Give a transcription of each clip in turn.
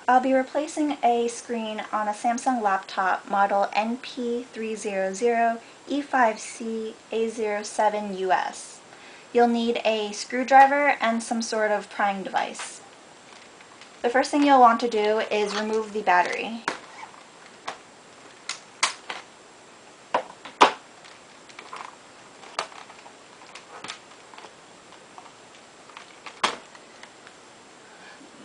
I'll be replacing a screen on a Samsung laptop model NP300E5C-A07US. You'll need a screwdriver and some sort of prying device. The first thing you'll want to do is remove the battery.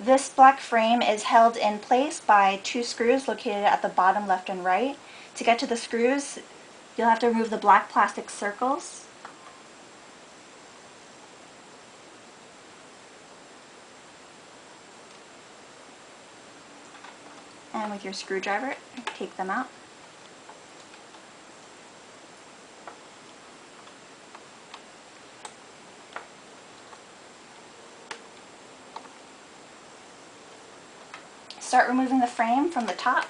This black frame is held in place by two screws located at the bottom left and right. To get to the screws, you'll have to remove the black plastic circles. And with your screwdriver, take them out. Start removing the frame from the top.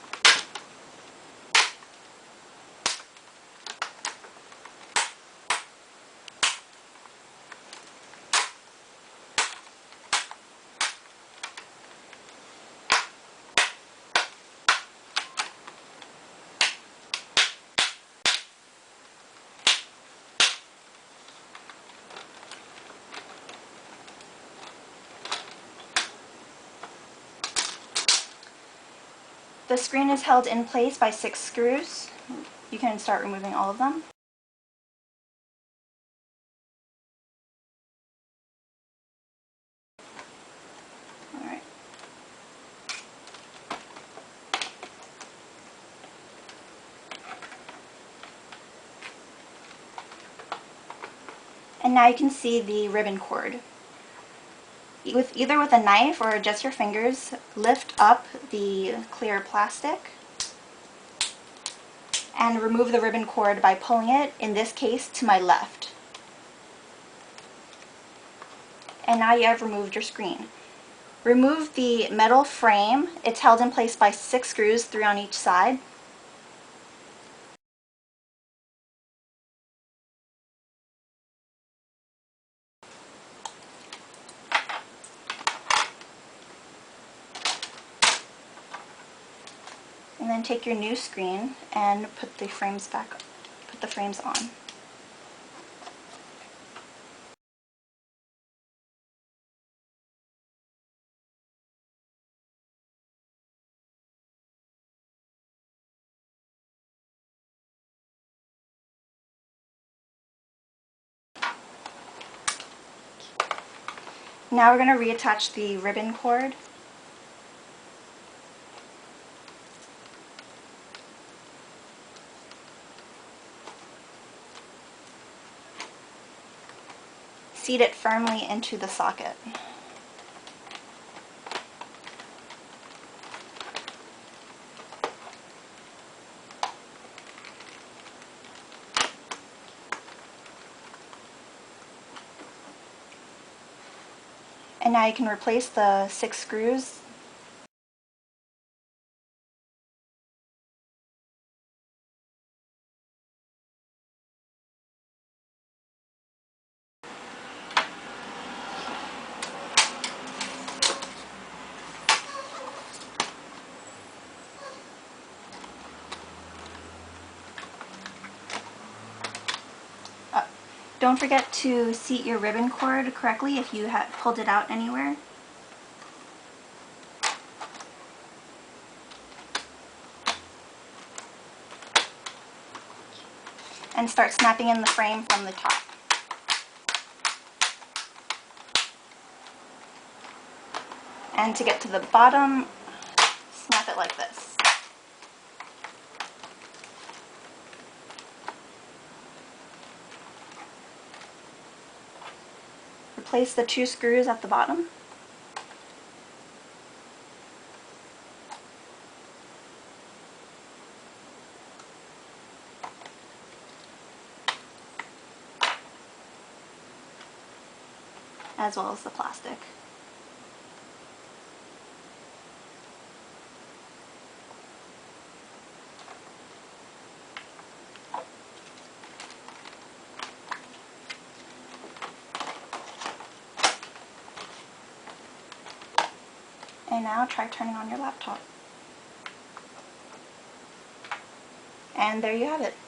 The screen is held in place by 6 screws. You can start removing all of them. Alright. And now you can see the ribbon cord. Either with a knife or just your fingers, lift up the clear plastic and remove the ribbon cord by pulling it, in this case, to my left. And now you have removed your screen. Remove the metal frame. It's held in place by 6 screws, 3 on each side. And then take your new screen and put the frames on. Now we're going to reattach the ribbon cord. Seat it firmly into the socket. And now you can replace the 6 screws. Don't forget to seat your ribbon cord correctly if you have pulled it out anywhere. And start snapping in the frame from the top. And to get to the bottom, snap it like this. Replace the 2 screws at the bottom. As well as the plastic. And now try turning on your laptop. And there you have it.